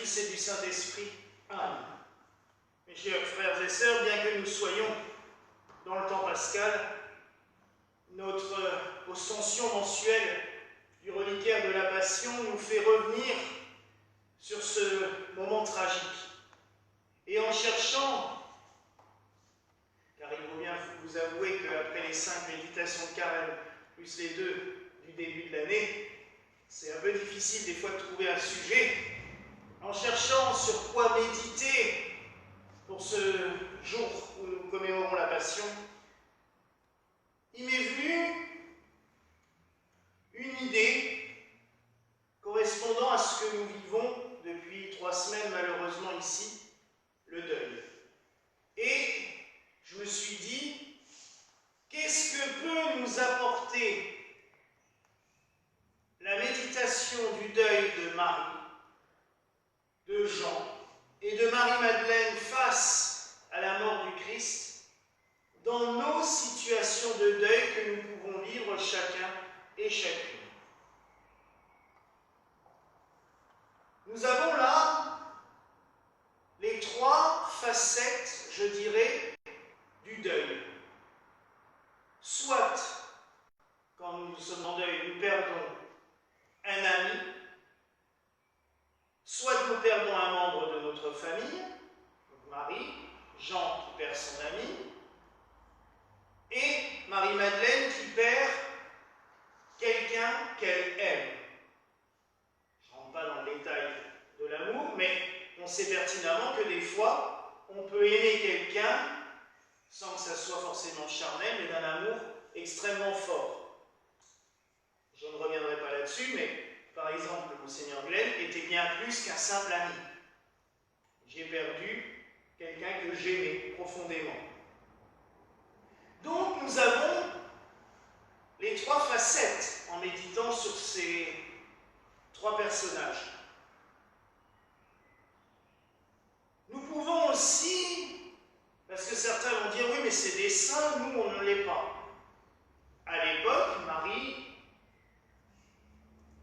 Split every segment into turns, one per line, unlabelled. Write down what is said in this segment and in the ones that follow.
Fils et du Saint-Esprit. Amen. Mes chers frères et sœurs, bien que nous soyons dans le temps pascal, notre ostension mensuelle du reliquaire de la Passion nous fait revenir sur ce moment tragique. Et en cherchant, car il faut bien vous avouer qu'après les 5 méditations de carême, plus les 2 du début de l'année, c'est un peu difficile des fois de trouver un sujet. En cherchant sur quoi méditer pour ce jour où nous commémorons la Passion, il m'est venu une idée correspondant à ce que nous vivons depuis 3 semaines malheureusement ici, le deuil. Et je me suis dit, qu'est-ce que peut nous apporter la méditation du deuil de Marie, de Jean et de Marie-Madeleine face à la mort du Christ dans nos situations de deuil que nous pouvons vivre chacun et chacune. Nous avons là les 3 facettes, je dirais, du deuil. Soit, quand nous sommes en deuil, nous perdons un ami, soit nous perdons un membre de notre famille, donc Marie, Jean qui perd son ami, et Marie-Madeleine qui perd quelqu'un qu'elle aime. Je ne rentre pas dans le détail de l'amour, mais on sait pertinemment que des fois, on peut aimer quelqu'un sans que ça soit forcément charnel, mais d'un amour extrêmement fort. Je ne reviendrai pas là-dessus, mais par exemple, Monseigneur Glenn était bien plus qu'un simple ami. J'ai perdu quelqu'un que j'aimais profondément. Donc nous avons les 3 facettes en méditant sur ces 3 personnages. Nous pouvons aussi, parce que certains vont dire, oui mais c'est des saints, nous on ne l'est pas. À l'époque, Marie,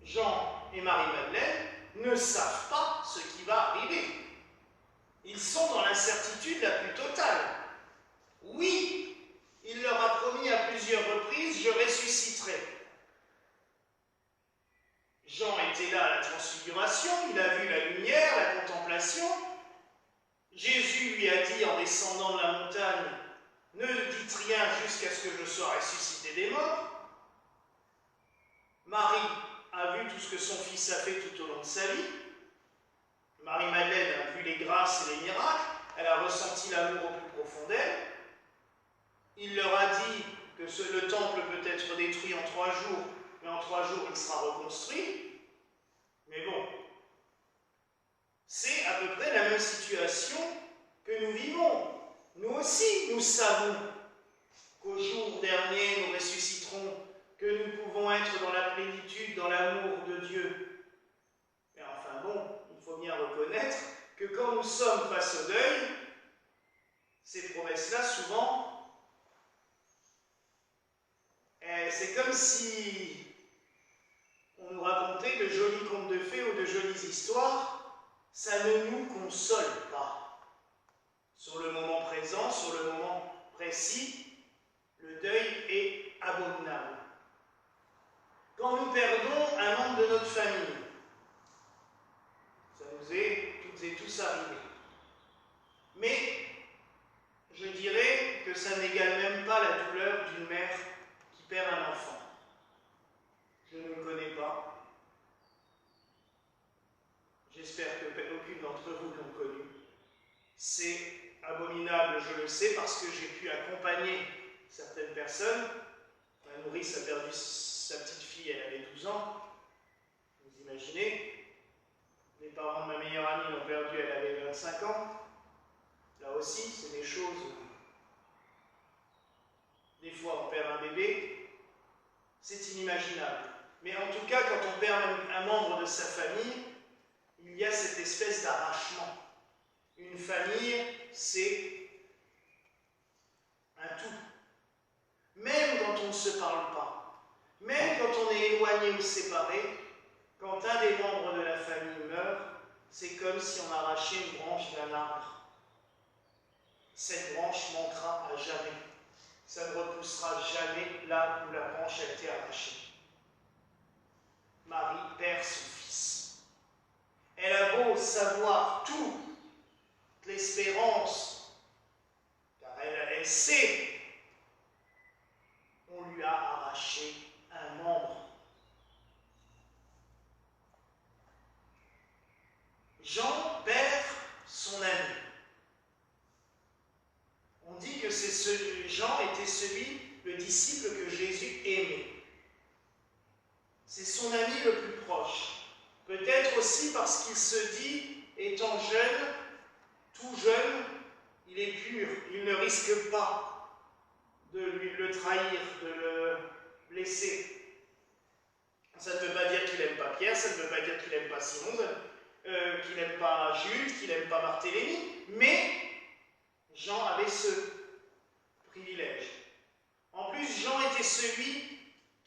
Jean et Marie-Madeleine ne savent pas ce qui va arriver. Ils sont dans l'incertitude la plus totale. Oui, il leur a promis à plusieurs reprises, je ressusciterai. Jean était là à la transfiguration, il a vu la lumière, la contemplation. Jésus lui a dit en descendant de la montagne, ne dites rien jusqu'à ce que je sois ressuscité des morts. Marie a vu tout ce que son fils a fait tout au long de sa vie. Marie-Madeleine a vu les grâces et les miracles, elle a ressenti l'amour au plus profond d'elle. Il leur a dit que le temple peut être détruit en 3 jours, mais en 3 jours il sera reconstruit. Mais bon, c'est à peu près la même situation que nous vivons. Nous aussi, nous savons qu'au jour dernier, nous ressusciterons, que nous pouvons être dans la plénitude, dans l'amour de Dieu. Mais enfin bon, il faut bien reconnaître que quand nous sommes face au deuil, ces promesses-là, souvent, c'est comme si on nous racontait de jolis contes de fées ou de jolies histoires, ça ne nous console pas. Sur le moment présent, sur le moment précis, le deuil est abominable. Quand nous perdons un membre de notre famille, ça nous est toutes et tous arrivé. Mais je dirais que ça n'égale même pas la douleur d'une mère qui perd un enfant. Je ne le connais pas. J'espère qu'aucune d'entre vous l'ont connu. C'est abominable, je le sais, parce que j'ai pu accompagner certaines personnes. Ma nourrice a perdu sa petite fille, elle avait 12 ans. Vous imaginez? Les parents de ma meilleure amie l'ont perdue, elle avait 25 ans. Là aussi, c'est des choses. Des fois, on perd un bébé. C'est inimaginable. Mais en tout cas, quand on perd un membre de sa famille, il y a cette espèce d'arrachement. Une famille, c'est un tout. Même quand on ne se parle pas, même quand on est éloigné ou séparé, quand un des membres de la famille meurt, c'est comme si on arrachait une branche d'un arbre. Cette branche manquera à jamais. Ça ne repoussera jamais là où la branche a été arrachée. Marie perd son fils. Elle a beau savoir toute l'espérance, car elle sait, on lui a arraché un membre. Jean perd son ami. On dit que Jean était le disciple que Jésus aimait. C'est son ami le plus proche. Peut-être aussi parce qu'il se dit, étant jeune, tout jeune, il est pur, il ne risque pas de le trahir, de le blesser. Ça ne veut pas dire qu'il n'aime pas Pierre, ça ne veut pas dire qu'il n'aime pas Simon, qu'il n'aime pas Jules, qu'il n'aime pas Barthélemy, mais Jean avait ce privilège. En plus, Jean était celui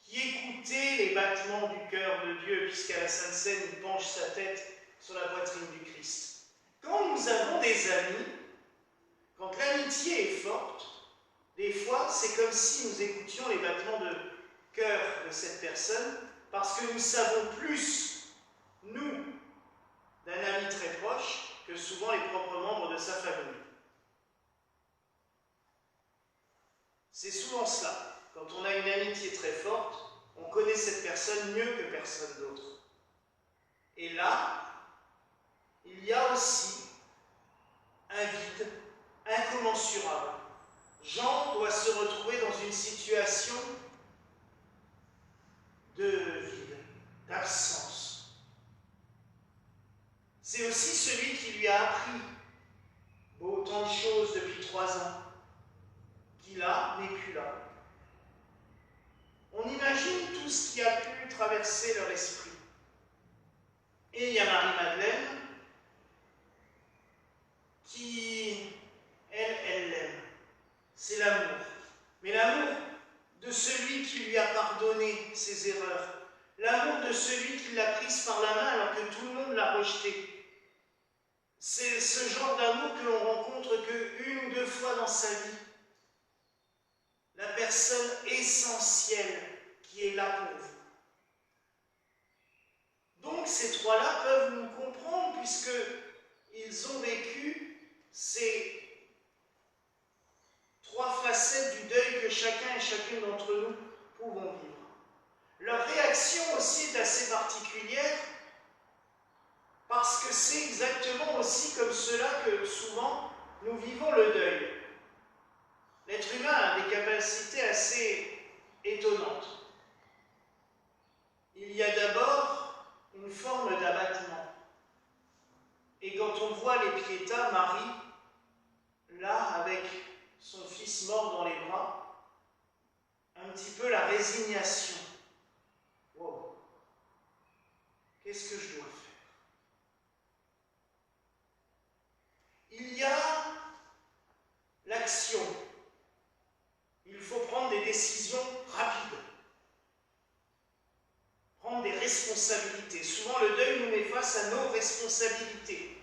qui écoutait les battements du cœur de Dieu, puisqu'à la Sainte Seine, il penche sa tête sur la poitrine du Christ. Quand nous avons des amis, quand l'amitié est forte, des fois, c'est comme si nous écoutions les battements de cœur de cette personne, parce que nous savons plus, nous, d'un ami très proche, que souvent les propres membres de sa famille. C'est souvent cela. Quand on a une amitié très forte, on connaît cette personne mieux que personne d'autre. Et là, il y a aussi un vide incommensurable. Jean doit se retrouver dans une situation de vide, d'absence. C'est aussi celui qui lui a appris autant de choses depuis 3 ans, qui là n'est plus là. On imagine tout ce qui a pu traverser leur esprit. Et il y a Marie-Madeleine qui, elle l'aime. C'est l'amour. Mais l'amour de celui qui lui a pardonné ses erreurs. L'amour de celui qui l'a prise par la main alors que tout le monde l'a rejetée. C'est ce genre d'amour que l'on rencontre qu'une ou 2 fois dans sa vie. La personne essentielle qui est là pour vous. Donc ces 3-là peuvent nous comprendre puisqu'ils ont vécu ces 3 facettes du deuil que chacun et chacune d'entre nous pouvons vivre. Leur réaction aussi est assez particulière parce que c'est exactement aussi comme cela que souvent nous vivons le deuil. L'être humain a des capacités assez étonnantes. Il y a d'abord une forme d'abattement. Et quand on voit les Pietà, Marie, là, avec son fils mort dans les bras, un petit peu la résignation. Wow. Qu'est-ce que je dois faire? Il y a l'action. Il faut prendre des décisions rapides. Prendre des responsabilités. Souvent, le deuil nous met face à nos responsabilités.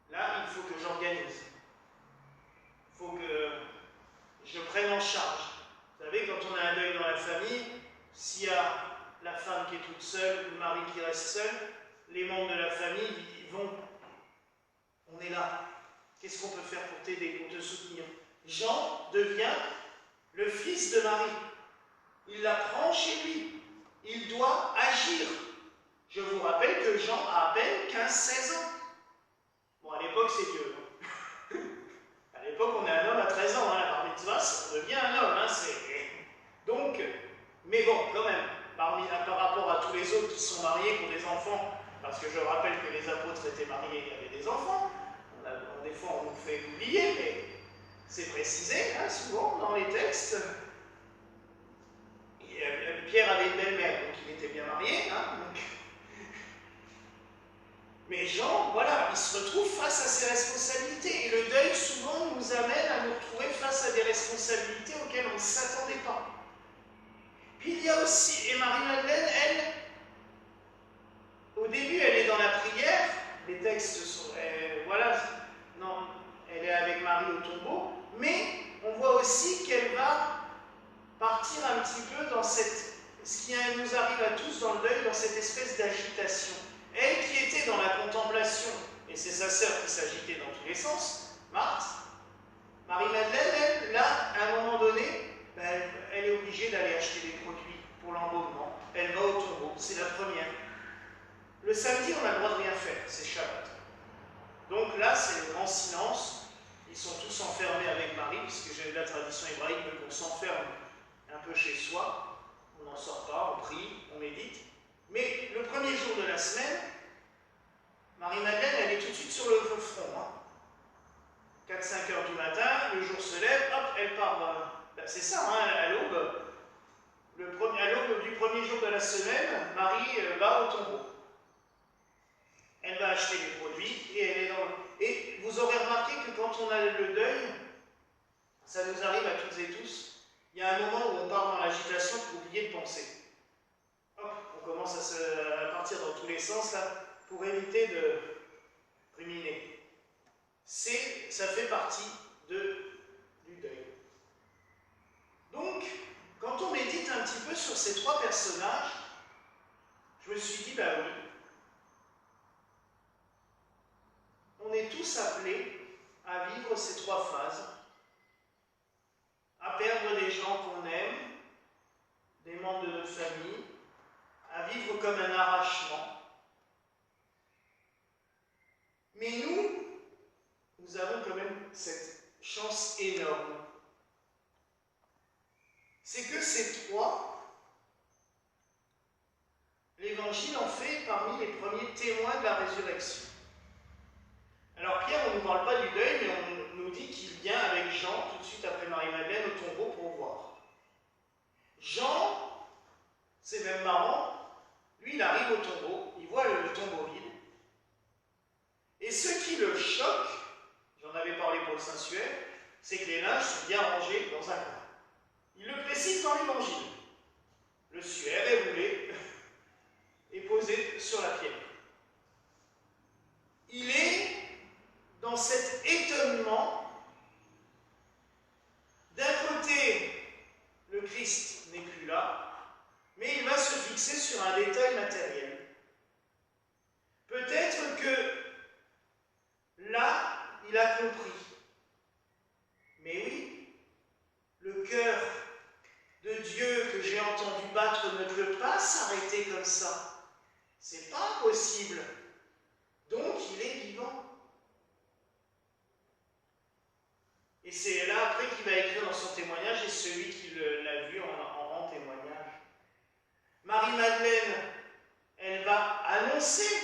Là, il faut que j'organise. Il faut que je prenne en charge. Vous savez, quand on a un deuil dans la famille, s'il y a la femme qui est toute seule, le mari qui reste seul, les membres de la famille ils vont. On est là. Qu'est-ce qu'on peut faire pour t'aider, pour te soutenir? Jean devient le fils de Marie. Il la prend chez lui. Il doit agir. Je vous rappelle que Jean a à peine 15-16 ans. Bon, à l'époque, c'est vieux. À l'époque, on est un homme à 13 ans. La bar mitzvah, on devient un homme. Donc, mais bon, quand même, par rapport à tous les autres qui sont mariés, qui ont des enfants, parce que je rappelle que les apôtres étaient mariés, il y avait des enfants. Des fois, on nous fait oublier, mais c'est précisé, souvent, dans les textes. Pierre avait une belle-mère, donc il était bien marié. Mais Jean, voilà, il se retrouve face à ses responsabilités. Et le deuil, souvent, nous amène à nous retrouver face à des responsabilités auxquelles on ne s'attendait pas. Puis il y a aussi, et Marie-Madeleine, elle, au début, elle est dans la prière, les textes sont, voilà, non, elle est avec Marie au tombeau, mais on voit aussi qu'elle va partir un petit peu dans cette, ce qui nous arrive à tous dans le deuil, dans cette espèce d'agitation. Elle qui était dans la contemplation, et c'est sa sœur qui s'agitait dans tous les sens, Marthe, Marie-Madeleine, elle, là, à un moment donné, ben, elle est obligée d'aller acheter des produits pour l'embaumement. Elle va au tombeau, c'est la première. Le samedi, on a le droit de rien faire, c'est Shabbat. Donc là, c'est le grand silence. Ils sont tous enfermés avec Marie, puisque j'ai la tradition hébraïque qu'on s'enferme un peu chez soi. On n'en sort pas, on prie, on médite. Mais le premier jour de la semaine, Marie-Madeleine, elle est tout de suite sur le front. Hein. 4-5 heures du matin, le jour se lève, hop, elle part. C'est ça, hein, à l'aube. À l'aube du premier jour de la semaine, Marie va au tombeau. Elle va acheter les produits et elle est dans. Et vous aurez remarqué que quand on a le deuil, ça nous arrive à toutes et tous, il y a un moment où on part dans l'agitation pour oublier de penser. Hop, on commence à partir dans tous les sens là pour éviter de ruminer. Ça fait partie du deuil. Donc, quand on médite un petit peu sur ces trois personnages, je me suis dit, bah oui, on est tous appelés à vivre ces trois phases, à perdre des gens qu'on aime, des membres de notre famille, à vivre comme un arrachement. Mais nous avons quand même cette chance énorme. C'est que ces trois, l'Évangile en fait parmi les premiers témoins de la résurrection. Alors Pierre, on ne nous parle pas du deuil, mais on nous dit qu'il vient avec Jean, tout de suite après Marie-Madeleine, au tombeau pour voir. Jean, c'est même marrant, lui il arrive au tombeau, il voit le tombeau vide, et ce qui le choque, j'en avais parlé pour le Saint-Suaire, c'est que les linges sont bien rangés dans un coin. Il le précise dans l'Évangile. Le suaire est roulé et posé sur la pierre. Il est dans cet étonnement. D'un côté, le Christ n'est plus là, mais il va se fixer sur un détail matériel. Peut-être que là, il a compris. Mais oui, le cœur de Dieu que j'ai entendu battre ne peut pas s'arrêter comme ça. C'est pas possible. Donc il est vivant. Et c'est là après qu'il va écrire dans son témoignage, et celui qui l'a vu en rend témoignage. Marie-Madeleine, elle va annoncer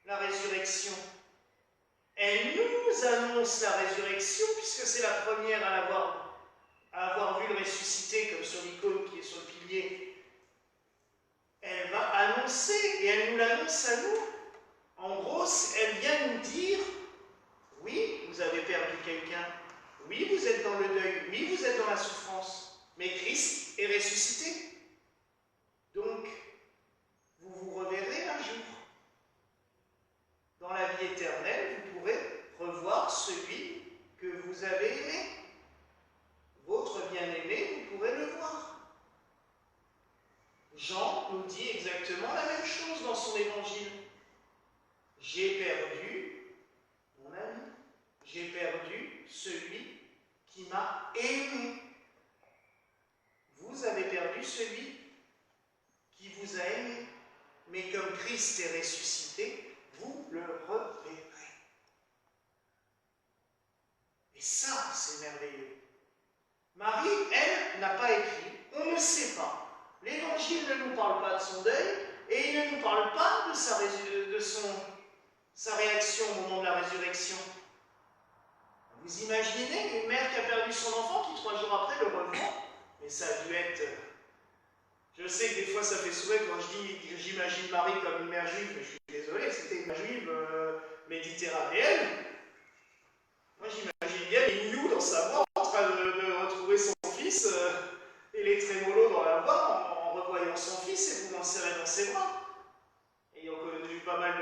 la résurrection. Elle nous annonce la résurrection, puisque c'est la première à avoir vu le ressuscité, comme sur l'icône qui est sur le pilier. Elle va annoncer, et elle nous l'annonce à nous. En gros, elle vient nous dire, oui, vous avez perdu quelqu'un, oui, vous êtes dans le deuil, oui, vous êtes dans la souffrance, mais Christ est ressuscité. Donc, vous vous reverrez un jour. Dans la vie éternelle, vous pourrez revoir celui que vous avez aimé. Votre bien-aimé, vous pourrez le voir. Jean nous dit exactement la même chose dans son évangile. J'ai perdu mon ami. J'ai perdu celui qui m'a aimé. Vous avez perdu celui qui vous a aimé. Mais comme Christ est ressuscité, vous le reverrez. Et ça, c'est merveilleux. Marie, elle, n'a pas écrit. On ne sait pas. L'Évangile ne nous parle pas de son deuil et il ne nous parle pas de sa réaction au moment de la résurrection. Vous imaginez une mère qui a perdu son enfant qui 3 jours après le revoit? Mais ça a dû être... Je sais que des fois ça fait sourire quand je dis j'imagine Marie comme une mère juive, mais je suis désolé, c'était une mère juive méditerranéenne. Moi j'imagine bien les nous dans sa voix en train de retrouver son fils et les trémolos dans la voix en revoyant son fils et vous l'enserrez dans ses bras.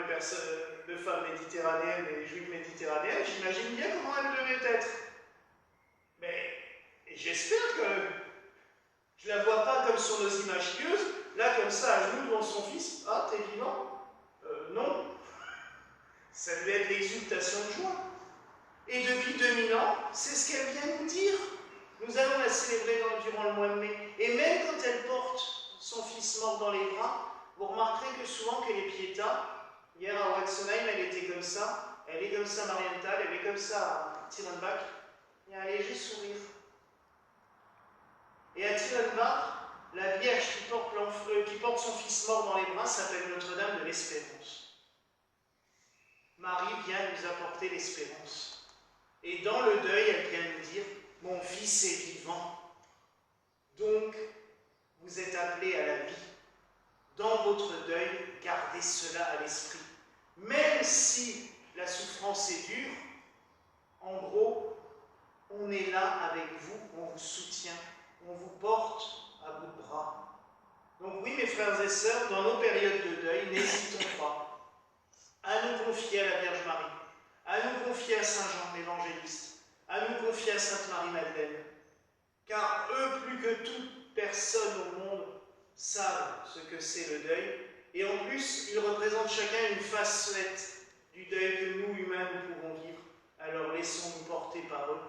de femmes méditerranéennes et juives méditerranéennes, j'imagine bien comment elles devaient être. Mais j'espère que je la vois pas comme sur nos images pieuses, là comme ça, à genoux devant son fils. Ah, t'es vivant? Non. Ça devait être l'exultation de joie. Et depuis 2000 ans, c'est ce qu'elle vient nous dire. Nous allons la célébrer durant le mois de mai. Et même quand elle porte son fils mort dans les bras, vous remarquerez que souvent que les Pietà, hier à Watzenheim, elle était comme ça, elle est comme ça à Marienthal, elle est comme ça à Tirenbach, il y a un léger sourire. Et à Tirenbach, la Vierge qui porte son fils mort dans les bras s'appelle Notre-Dame de l'Espérance. Marie vient nous apporter l'espérance. Et dans le deuil, elle vient nous dire, mon fils est vivant. Donc, vous êtes appelés à la vie. Dans votre deuil, gardez cela à l'esprit. Même si la souffrance est dure, en gros, on est là avec vous, on vous soutient, on vous porte à bout de bras. Donc oui, mes frères et sœurs, dans nos périodes de deuil, n'hésitons pas à nous confier à la Vierge Marie, à nous confier à Saint Jean l'Évangéliste, à nous confier à Sainte Marie-Madeleine. Car eux, plus que toute personne au monde, savent ce que c'est le deuil. Et en plus, ils représentent chacun une facette du deuil que nous, humains, nous pouvons vivre. Alors laissons-nous porter par eux.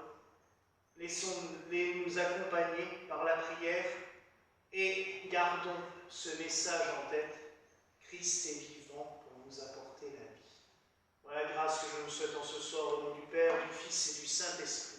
Laissons-les nous accompagner par la prière et gardons ce message en tête. Christ est vivant pour nous apporter la vie. Voilà la grâce que je nous souhaite en ce soir au nom du Père, du Fils et du Saint-Esprit.